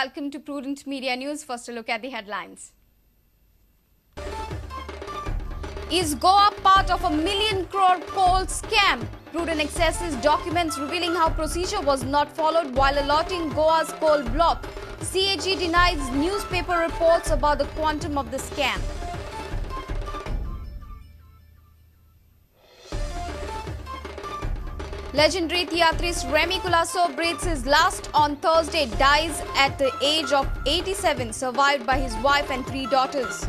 welcome to Prudent Media News. First, a look at the headlines. Is Goa part of a $1 million crore coal scam? Prudent accesses documents revealing how procedure was not followed while allotting Goa's coal block. CAG denies newspaper reports about the quantum of the scam. Legendary theatrist Remy Colasso breathes his last on Thursday, dies at the age of 87, survived by his wife and 3 daughters.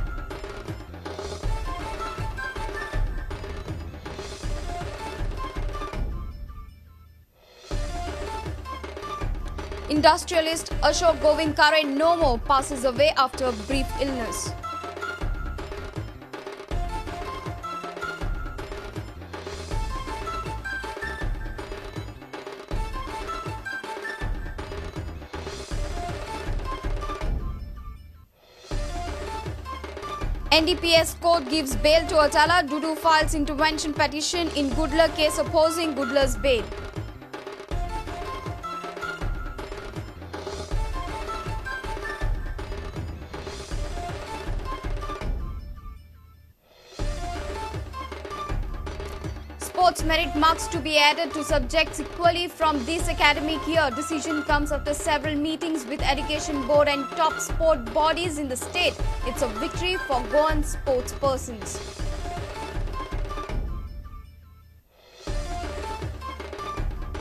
Industrialist Ashok Govinkare no more passes away after a brief illness. NDPS court gives bail to Atala. Dudu files intervention petition in Gudler case opposing Gudler's bail. Sports merit marks to be added to subjects equally from this academic year. Decision comes after several meetings with Education Board and top sport bodies in the state. It's a victory for Goan sports persons.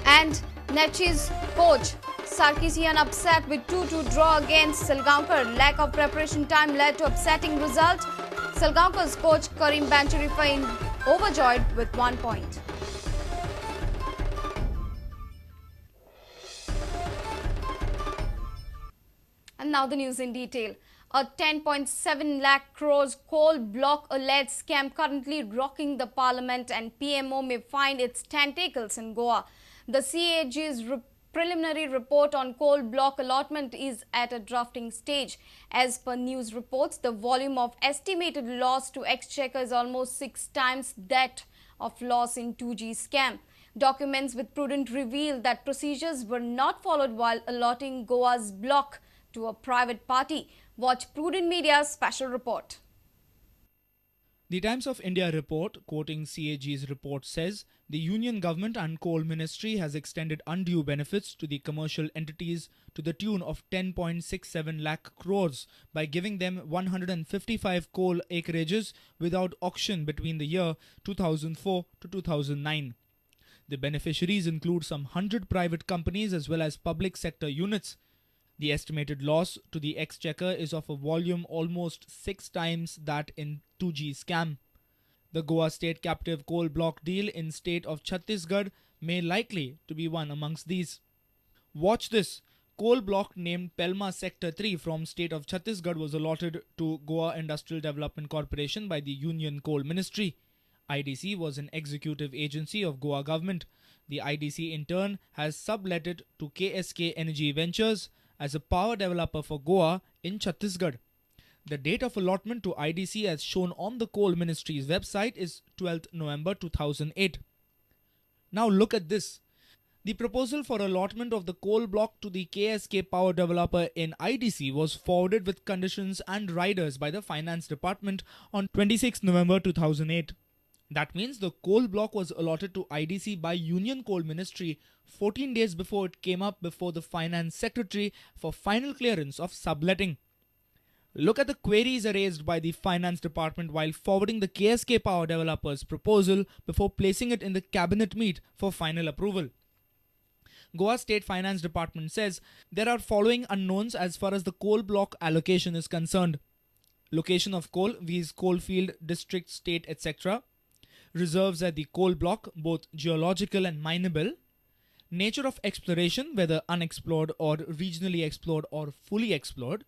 And Nechi's coach Sarkisian upset with 2-2 draw against Salgaonkar. Lack of preparation time led to upsetting result. Salgaonkar's coach Karim Bancharifa overjoyed with 1 point. And now the news in detail. A 10.7 lakh crores coal block alleged scam currently rocking the parliament, and PMO may find its tentacles in Goa. The CAG's preliminary report on coal block allotment is at a drafting stage. As per news reports, the volume of estimated loss to Exchequer is almost 6 times that of loss in 2G scam. Documents with Prudent reveal that procedures were not followed while allotting Goa's block to a private party. Watch Prudent Media's special report. The Times of India report, quoting CAG's report, says the Union Government and Coal Ministry has extended undue benefits to the commercial entities to the tune of 10.67 lakh crores by giving them 155 coal acreages without auction between the year 2004 to 2009. The beneficiaries include some 100 private companies as well as public sector units. The estimated loss to the Exchequer is of a volume almost 6 times that in 2G scam. The Goa State Captive Coal Block deal in state of Chhattisgarh may likely to be one amongst these. Watch this. Coal block named Pelma Sector 3 from state of Chhattisgarh was allotted to Goa Industrial Development Corporation by the Union Coal Ministry. IDC was an executive agency of Goa government. The IDC in turn has subletted to KSK Energy Ventures as a power developer for Goa in Chhattisgarh. The date of allotment to IDC as shown on the Coal Ministry's website is 12th November 2008. Now look at this. The proposal for allotment of the coal block to the KSK power developer in IDC was forwarded with conditions and riders by the Finance Department on 26th November 2008. That means the coal block was allotted to IDC by Union Coal Ministry 14 days before it came up before the Finance Secretary for final clearance of subletting. Look at the queries raised by the Finance Department while forwarding the KSK power developer's proposal before placing it in the cabinet meet for final approval. Goa State Finance Department says there are following unknowns as far as the coal block allocation is concerned. Location of coal, viz. Coalfield, district, state, etc. Reserves at the coal block, both geological and mineable. Nature of exploration, whether unexplored or regionally explored or fully explored.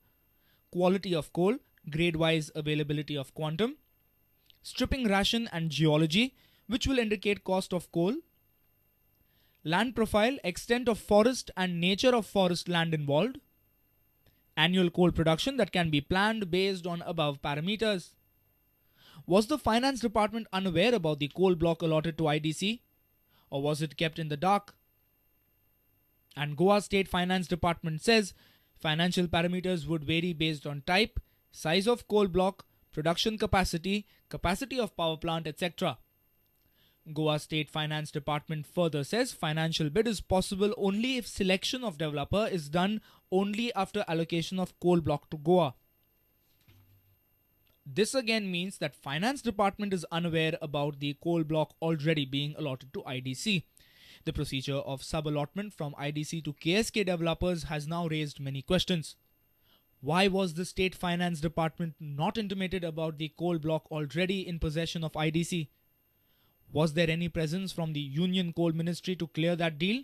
Quality of coal, grade-wise availability of quantum. Stripping ration and geology, which will indicate cost of coal. Land profile, extent of forest and nature of forest land involved. Annual coal production that can be planned based on above parameters. Was the Finance Department unaware about the coal block allotted to IDC? Or was it kept in the dark? And Goa State Finance Department says Financial parameters would vary based on type, size of coal block, production capacity, capacity of power plant, etc. Goa State Finance Department further says financial bid is possible only if selection of developer is done only after allocation of coal block to Goa. This again means that Finance Department is unaware about the coal block already being allotted to IDC. The procedure of sub-allotment from IDC to KSK developers has now raised many questions. Why was the State Finance Department not intimated about the coal block already in possession of IDC? Was there any presence from the Union Coal Ministry to clear that deal?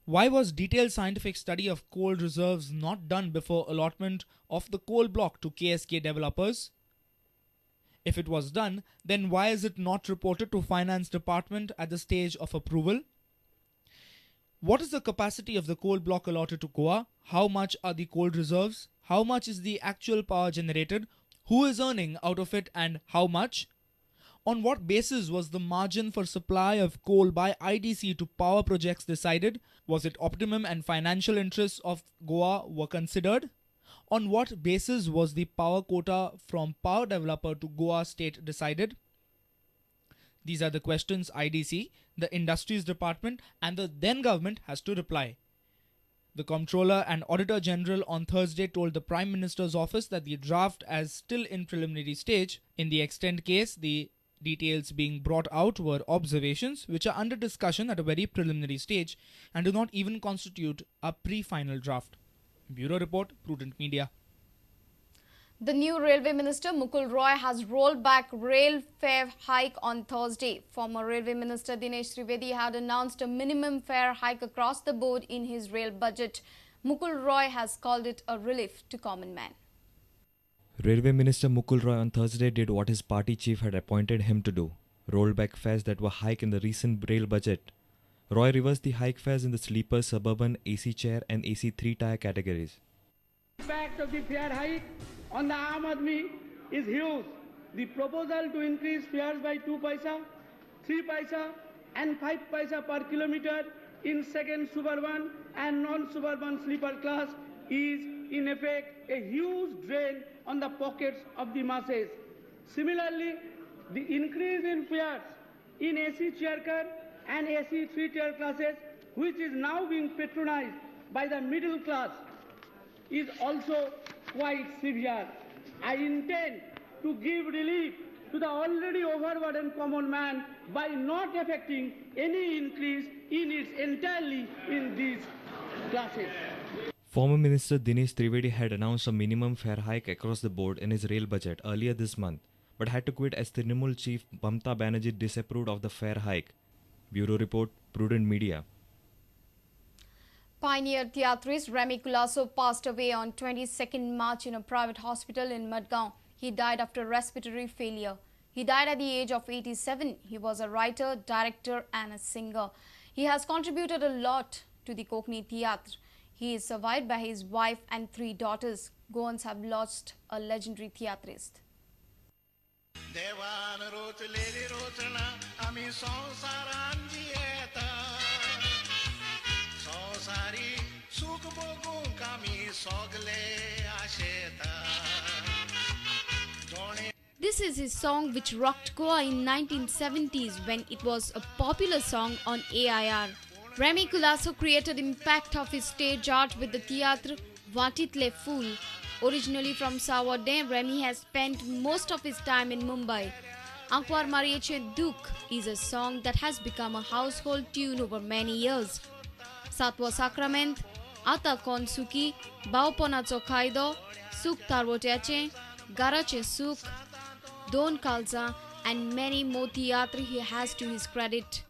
Why was detailed scientific study of coal reserves not done before allotment of the coal block to KSK developers? If it was done, then why is it not reported to Finance Department at the stage of approval? What is the capacity of the coal block allotted to Goa? How much are the coal reserves? How much is the actual power generated? Who is earning out of it and how much? On what basis was the margin for supply of coal by IDC to power projects decided? Was it optimum and financial interests of Goa were considered? On what basis was the power quota from power developer to Goa state decided? These are the questions IDC, the Industries Department and the then government has to reply. The Comptroller and Auditor General on Thursday told the Prime Minister's office that the draft is still in preliminary stage. In the extent case, the details being brought out were observations which are under discussion at a very preliminary stage and do not even constitute a pre-final draft. Bureau Report, Prudent Media. The new Railway Minister Mukul Roy has rolled back rail fare hike on Thursday. Former Railway Minister Dinesh Trivedi had announced a minimum fare hike across the board in his rail budget. Mukul Roy has called it a relief to common man. Railway Minister Mukul Roy on Thursday did what his party chief had appointed him to do, rolled back fares that were hiked in the recent rail budget. Roy reversed the hike fares in the sleeper, suburban, AC chair and AC 3-tier categories. The impact of the fare hike on the Aam Aadmi is huge. The proposal to increase fares by 2 paisa, 3 paisa and 5 paisa per kilometer in second suburban and non-suburban sleeper class is in effect a huge drain on the pockets of the masses. Similarly, the increase in fares in AC chair car and AC 3-tier classes, which is now being patronized by the middle class, is also quite severe. I intend to give relief to the already overburdened common man by not effecting any increase in its entirely in these classes. Former Minister Dinesh Trivedi had announced a minimum fare hike across the board in his rail budget earlier this month, but had to quit as Trinamool chief Mamata Banerjee disapproved of the fare hike. Bureau Report, Prudent Media. Pioneer theatrist Remy Culasso passed away on 22nd March in a private hospital in Madgaon. He died after respiratory failure. He died at the age of 87. He was a writer, director and a singer. He has contributed a lot to the Konkani theatre. He is survived by his wife and 3 daughters. Goans have lost a legendary theatrist. This is his song which rocked Goa in 1970s when it was a popular song on AIR. Remy Culasso created impact of his stage art with the theatre Vatitle Fool. Originally from Sawadden, Remy has spent most of his time in Mumbai. Ankwar Marieche Duk is a song that has become a household tune over many years. Satwa Sakrament, Ata Konsuki, Baupona Chokhaido, Suk Tarwoteche, Garache Suk, Don Kalza and many more theatre he has to his credit.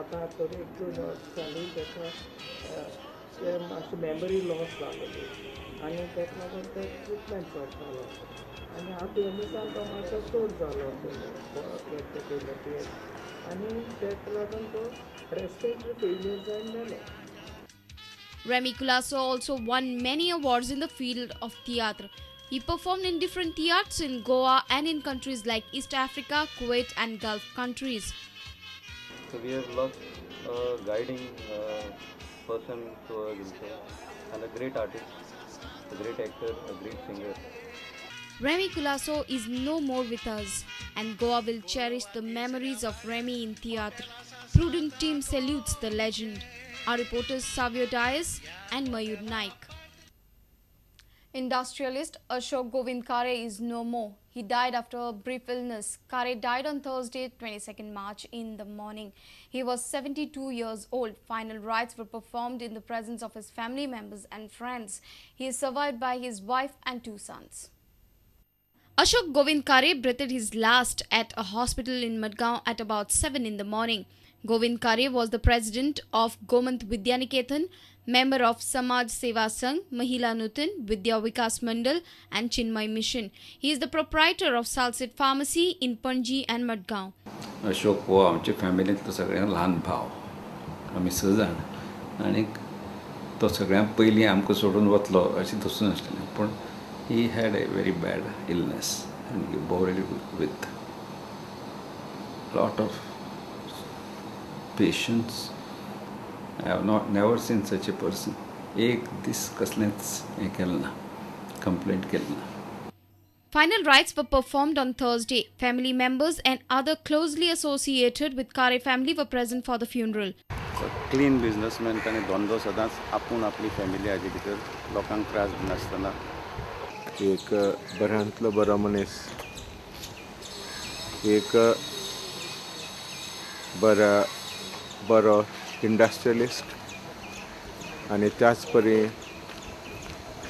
आता थोडे एक चालू त्याचा memory loss जालेली आनी ताका लागून ते treatment करतालो आनी हांव 2 दिसां तो मातसो चड जालो आनी तेका लागून तो रेस्पिरेटरी फेल्यूर जावन जालो. Remy Culasso also won many awards in the field of theatre. He performed in different theatres in Goa and in countries like East Africa, Kuwait and Gulf countries. So we have lost a guiding person to our himself, and a great artist, a great actor, a great singer. Remy Culasso is no more with us, and Goa will cherish the memories of Remy in theatre. Prudent team salutes the legend. Our reporters Savio Dias and Mayur Naik. Industrialist Ashok Govind Kare is no more. He died after a brief illness. Kare died on Thursday, 22nd March in the morning. He was 72 years old. Final rites were performed in the presence of his family members and friends. He is survived by his wife and 2 sons. Ashok Govind Kare breathed his last at a hospital in Madgaon at about 7 in the morning. Govind Kare was the president of Gomant Vidyaniketan, member of Samaj Seva Sangh, Mahila Nutan, Vidya Vikas Mandal and Chinmay Mission. He is the proprietor of Salsit Pharmacy in Panji and Madgaon. Ashok हो आमच्या फॅमिलींतलो सगळ्यांत ल्हान भाव. आमी 6 जाण आनी तो सगळ्यांत पयलीं आमकां सोडून वतलो अशें दिसूं नासलें, पूण he had a very bad illness and he bore it with lot of patience. I have never seen such a person. एक दीस कसलेंच हें केलें ना, complaint केलें ना. Final rites were performed on Thursday. Family members and other closely associated with Kare family were present for the funeral. Clean businessman ताणें धंदो सदांच आपूण आपली फॅमिली हाजे भितर लोकांक त्रास दिनासतना एक बऱ्यांतलो बरो मनीस, एक बरो इंडस्ट्रियलिस्ट आनी त्याच परी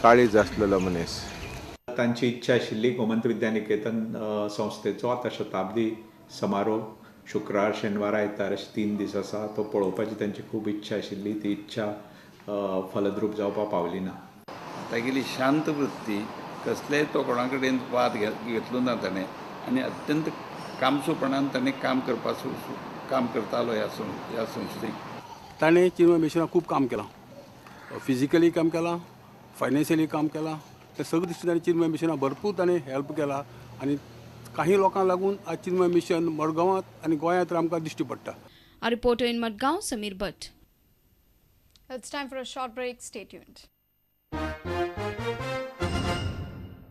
काळीज आसलेलो मनीस. तांची इच्छा आशिल्ली गोमंत विद्यानिकेतन संस्थेचो आतां शताब्दी समारोह शुक्रार शेनवार आयतार अशे 3 दीस आसा तो पळोवपाची तांची खूब इच्छा आशिल्ली. ती इच्छा फलद्रूप जावपा पावली ना. तागेली शांत वृत्ती, कसलेय तो कोणा कडेन वाद घेतलो ना ताणें, आनी अत्यंत कामसूपणान ताणें काम करतालो ह्या संस्थेक. ताणें चिन्मय मिशनाक खूब काम केलां, फिजिकली काम केलां, फायनान्शियली काम केलां. ते सगळे दृश्टीन चिन्मय मिशनाक भरपूर ताणें हेल्प केला आनी काही लोकांक लागून आज चिन्मय मिशन मडगांवांत आनी गोंयांत आमकां दिश्टी पडटा. A reporter in Madgaon, Samir Bhatt. It's time for a short break. Stay tuned.